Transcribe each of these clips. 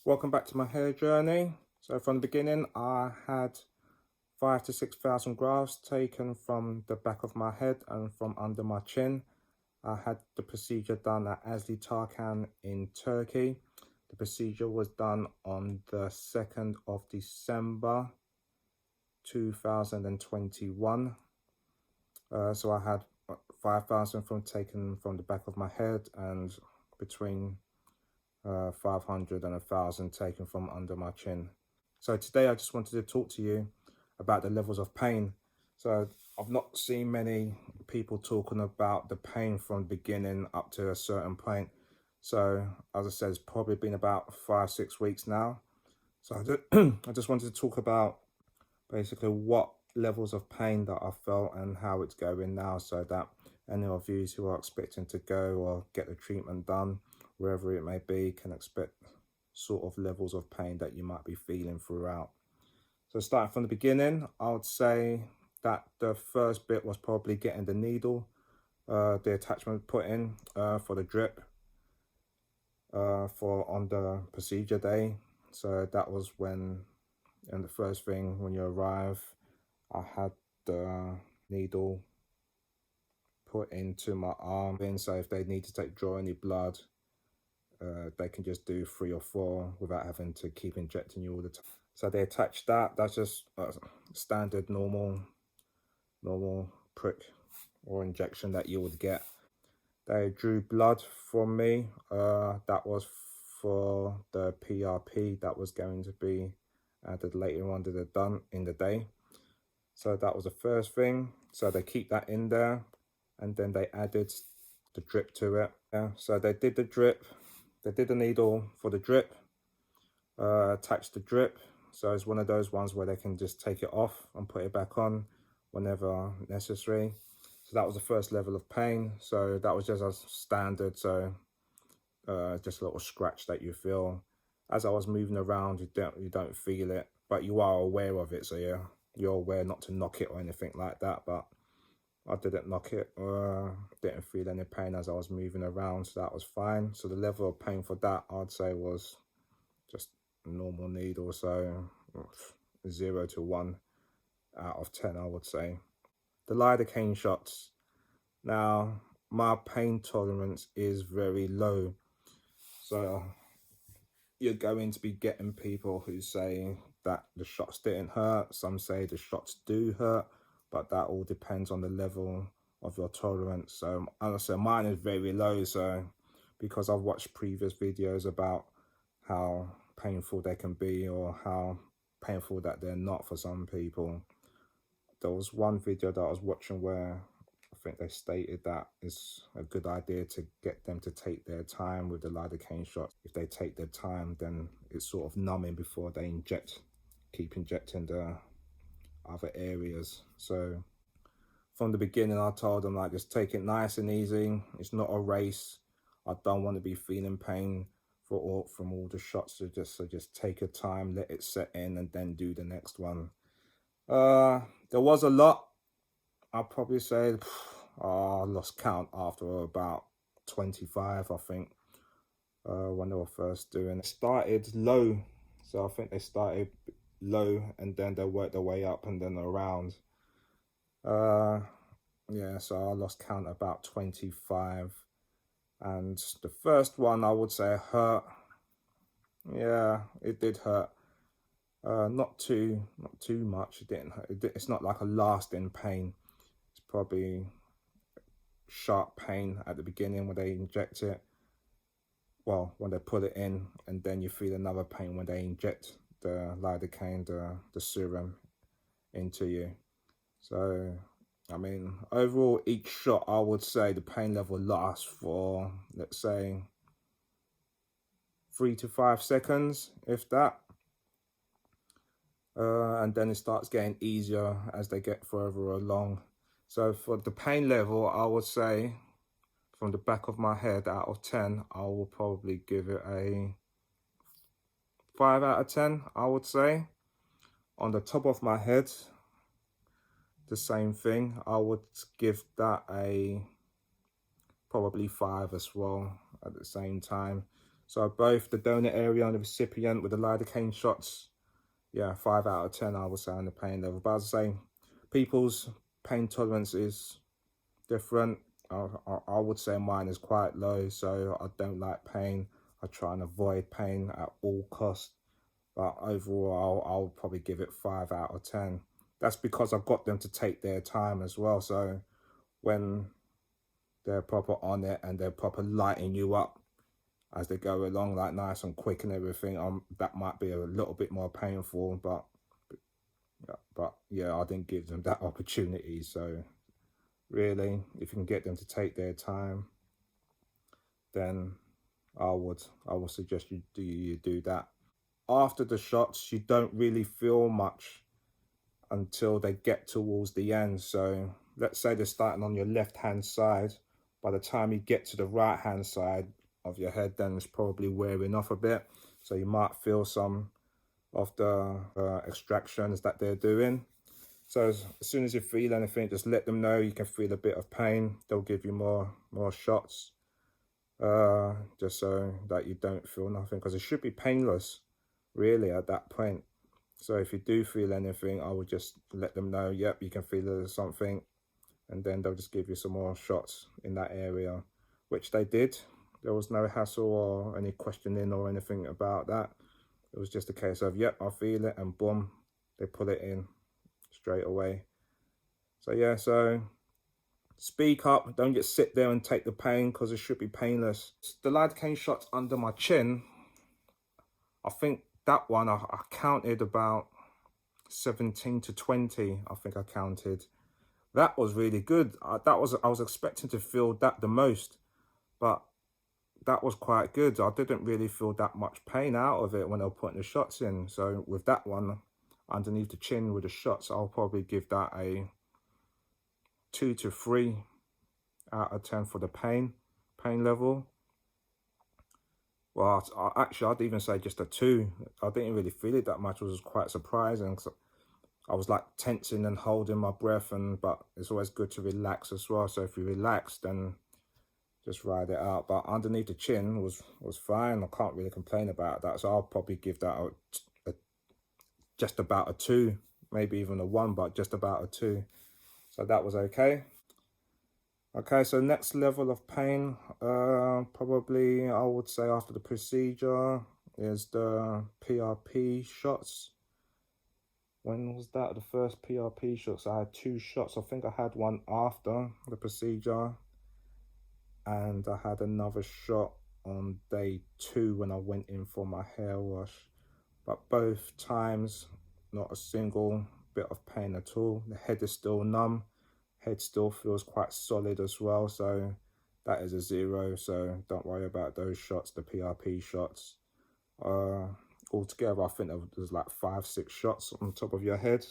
Welcome back to my hair journey. So from the beginning, I had 5 to 6,000 grafts taken from the back of my head and from under my chin. I had the procedure done at Asli Tarcan in Turkey. The procedure was done on the 2nd of December 2021. So I had 5,000 taken from the back of my head and between 500 and 1,000 taken from under my chin. So today I just wanted to talk to you about the levels of pain. So I've not seen many people talking about the pain from beginning up to a certain point. So as I said, it's probably been about 5-6 weeks now. So I just wanted to talk about basically what levels of pain that I felt and how it's going now, so that any of you who are expecting to go or get the treatment done, wherever it may be, can expect sort of levels of pain that you might be feeling throughout. So starting from the beginning, I would say that the first bit was probably getting the needle, the attachment put in for the drip for on the procedure day. So that was when, and the first thing when you arrive, I had the needle put into my arm, and so if they need to draw any blood, they can just do 3 or 4 without having to keep injecting you all the time. So they attached that. That's just standard normal prick or injection that you would get. They drew blood from me. That was for the PRP that was going to be added later on in the day. So that was the first thing. So they keep that in there, and then they added the drip to it. So they did the drip, they did the needle for the drip, attached the drip. So it's one of those ones where they can just take it off and put it back on whenever necessary. So that was the first level of pain. So that was just as standard. So just a little scratch that you feel. As I was moving around, you don't feel it, but you are aware of it. So yeah, you're aware not to knock it or anything like that. But I didn't knock it. Didn't feel any pain as I was moving around, so that was fine. So the level of pain for that, I'd say, was just a normal needle. So 0 to 1 out of 10, I would say. The lidocaine shots. Now, my pain tolerance is very low. So you're going to be getting people who say that the shots didn't hurt. Some say the shots do hurt, but that all depends on the level of your tolerance. So as I said, mine is very low. So because I've watched previous videos about how painful they can be or how painful that they're not for some people. There was one video that I was watching where I think they stated that it's a good idea to get them to take their time with the lidocaine shots. If they take their time, then it's sort of numbing before they keep injecting the other areas. So from the beginning, I told them, like, just take it nice and easy. It's not a race. I don't want to be feeling pain from all the shots. So just take your time, let it set in, and then do the next one. There was a lot. I'll probably say I lost count after about 25, I think, when they were first doing it. Started low, so I think they started low and then they worked their way up and then around. Yeah, so I lost count about 25, and the first one I would say hurt. Yeah, it did hurt. Not too much. It didn't hurt. It's not like a lasting pain. It's probably sharp pain at the beginning when they inject it. Well, when they put it in, and then you feel another pain when they inject the lidocaine, the serum, into you. So, I mean, overall, each shot, I would say the pain level lasts for, let's say, 3 to 5 seconds, if that. And then it starts getting easier as they get further along. So for the pain level, I would say, from the back of my head, out of 10, I will probably give it a 5 out of 10, I would say. On the top of my head, the same thing. I would give that a probably 5 as well at the same time. So both the donor area and the recipient with the lidocaine shots, yeah, 5 out of 10, I would say, on the pain level. But as I say, people's pain tolerance is different. I would say mine is quite low, so I don't like pain. I try and avoid pain at all costs. But overall, I'll probably give it 5 out of 10. That's because I've got them to take their time as well. So when they're proper on it and they're proper lighting you up as they go along, like nice and quick and everything, that might be a little bit more painful, but yeah, I didn't give them that opportunity. So really, if you can get them to take their time, then I would suggest you do that. After the shots, you don't really feel much until they get towards the end. So let's say they're starting on your left hand side. By the time you get to the right hand side of your head, then it's probably wearing off a bit. So you might feel some of the extractions that they're doing. So as soon as you feel anything, just let them know you can feel a bit of pain. They'll give you more shots, just so that you don't feel nothing, because it should be painless really at that point. So if you do feel anything, I would just let them know, yep, you can feel something, and then they'll just give you some more shots in that area, which they did. There was no hassle or any questioning or anything about that. It was just a case of, yep, I feel it, and boom, they put it in straight away. So yeah, so speak up, don't just sit there and take the pain, because it should be painless. The lidocaine shots under my chin, I think that one I counted about 17 to 20, I think I counted. That was really good. I was expecting to feel that the most, but that was quite good. I didn't really feel that much pain out of it when I was putting the shots in. So with that one, underneath the chin with the shots, I'll probably give that a 2 to 3 out of 10 for the pain level. Well, actually, I'd even say just a 2. I didn't really feel it that much. It was quite surprising. I was like tensing and holding my breath, but it's always good to relax as well. So if you relax, then just ride it out. But underneath the chin was fine. I can't really complain about that. So I'll probably give that just about a 2, maybe even a 1, but just about a 2. So that was okay. Okay, so next level of pain, probably I would say after the procedure is the PRP shots. When was that? The first PRP shots? I had 2 shots. I think I had one after the procedure, and I had another shot on day 2 when I went in for my hair wash. But both times, not a single bit of pain at all. The head is still numb. Head still feels quite solid as well, so that is a 0. So don't worry about those shots, the PRP shots. Altogether, I think there was like 5-6 shots on top of your head,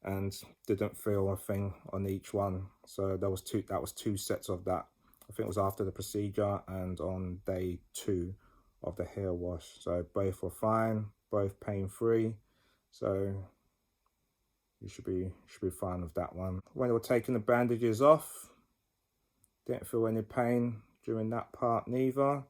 and didn't feel a thing on each one. So that was 2 sets of that. I think it was after the procedure and on day 2 of the hair wash. So both were fine, both pain-free. So you should be fine with that one. When they were taking the bandages off, didn't feel any pain during that part neither.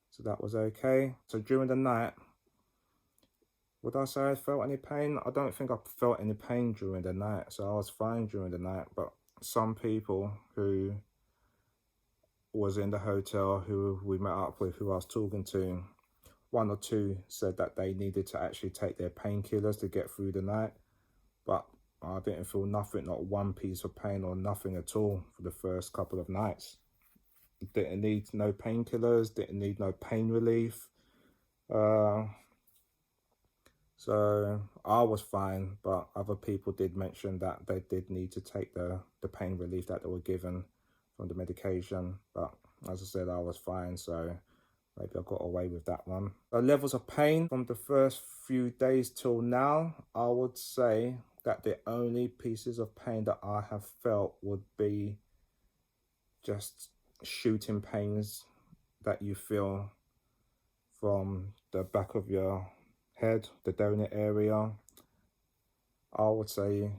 So that was okay. So during the night, would I say I felt any pain? I don't think I felt any pain during the night. So I was fine during the night. But some people who was in the hotel, who we met up with, who I was talking to, 1 or 2 said that they needed to actually take their painkillers to get through the night. But I didn't feel nothing, not 1 piece of pain or nothing at all for the first couple of nights. Didn't need no painkillers, didn't need no pain relief. So I was fine, but other people did mention that they did need to take the pain relief that they were given from the medication. But as I said, I was fine, so maybe I got away with that one. The levels of pain from the first few days till now, I would say that the only pieces of pain that I have felt would be just shooting pains that you feel from the back of your head, the donor area. I would say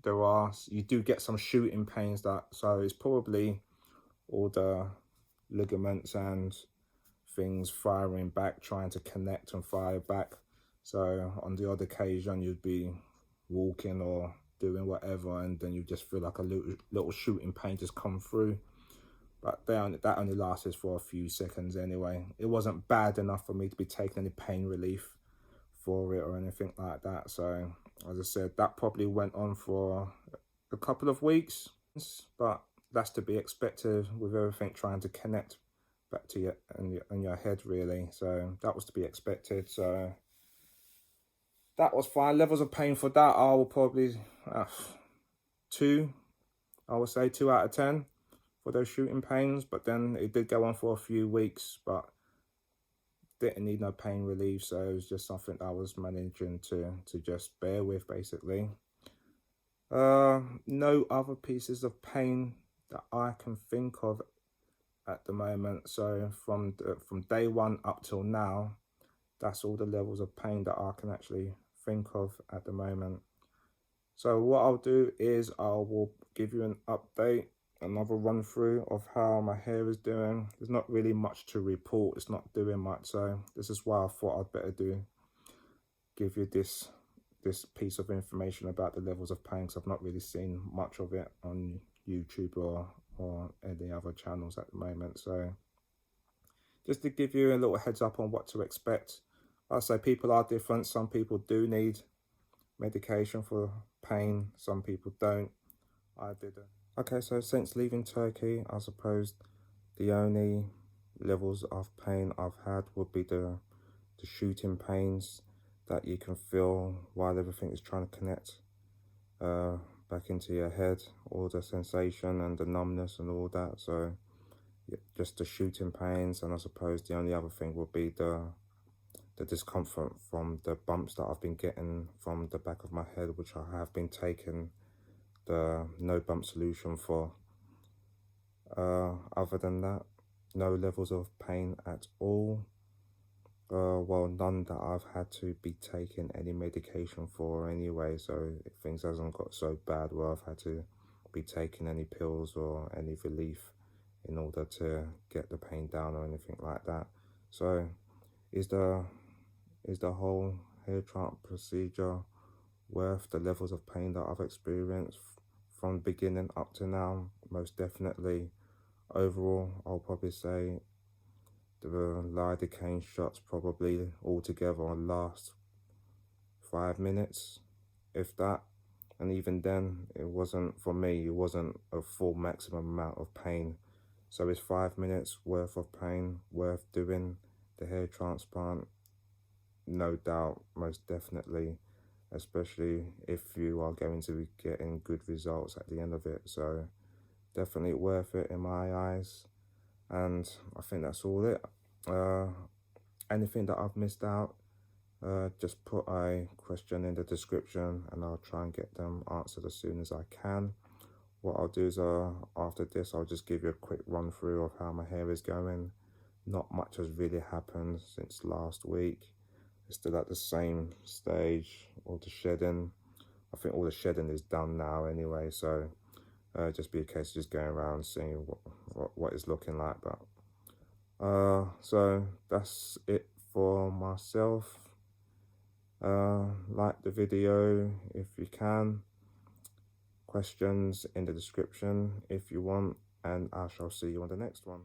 you do get some shooting pains, so it's probably all the ligaments and things firing back, trying to connect and fire back. So on the odd occasion, you'd be walking or doing whatever, and then you just feel like a little shooting pain just come through. But that only lasted for a few seconds anyway. It wasn't bad enough for me to be taking any pain relief for it or anything like that. So as I said, that probably went on for a couple of weeks, but that's to be expected with everything trying to connect back to your in your head, really. So that was to be expected. So that was fine. Levels of pain for that, I will probably 2. I would say 2 out of 10 for those shooting pains. But then it did go on for a few weeks, but didn't need no pain relief, so it was just something I was managing to just bear with, basically. No other pieces of pain that I can think of at the moment. So from day one up till now, that's all the levels of pain that I can actually think of at the moment. So what I'll do is I will give you an update, another run through of how my hair is doing. There's not really much to report. It's not doing much, so this is why I thought I'd better give you this piece of information about the levels of pain, because I've not really seen much of it on YouTube or any other channels at the moment. So just to give you a little heads up on what to expect. I'll say people are different. Some people do need medication for pain, some people don't. I didn't. Okay, so since leaving Turkey, I suppose the only levels of pain I've had would be the shooting pains that you can feel while everything is trying to connect back into your head, all the sensation and the numbness and all that. So yeah, just the shooting pains, and I suppose the only other thing would be the discomfort from the bumps that I've been getting from the back of my head, which I have been taking the no bump solution for. Other than that, no levels of pain at all. Well, none that I've had to be taking any medication for anyway, so things hasn't got so bad where I've had to be taking any pills or any relief in order to get the pain down or anything like that. So is the whole hair transplant procedure worth the levels of pain that I've experienced from beginning up to now? Most definitely. Overall, I'll probably say the lidocaine shots probably altogether last 5 minutes, if that. And even then, it wasn't, for me, it wasn't a full maximum amount of pain. So it's 5 minutes worth of pain worth doing the hair transplant? No doubt, most definitely, especially if you are going to be getting good results at the end of it. So definitely worth it in my eyes. And I think that's all it. Anything that I've missed out, just put a question in the description and I'll try and get them answered as soon as I can. What I'll do is after this, I'll just give you a quick run through of how my hair is going. Not much has really happened since last week. It's still at the same stage, all the shedding. I think all the shedding is done now anyway, so just be a case of just going around seeing what it's looking like. But so that's it for myself. Like the video if you can. Questions in the description if you want, and I shall see you on the next one.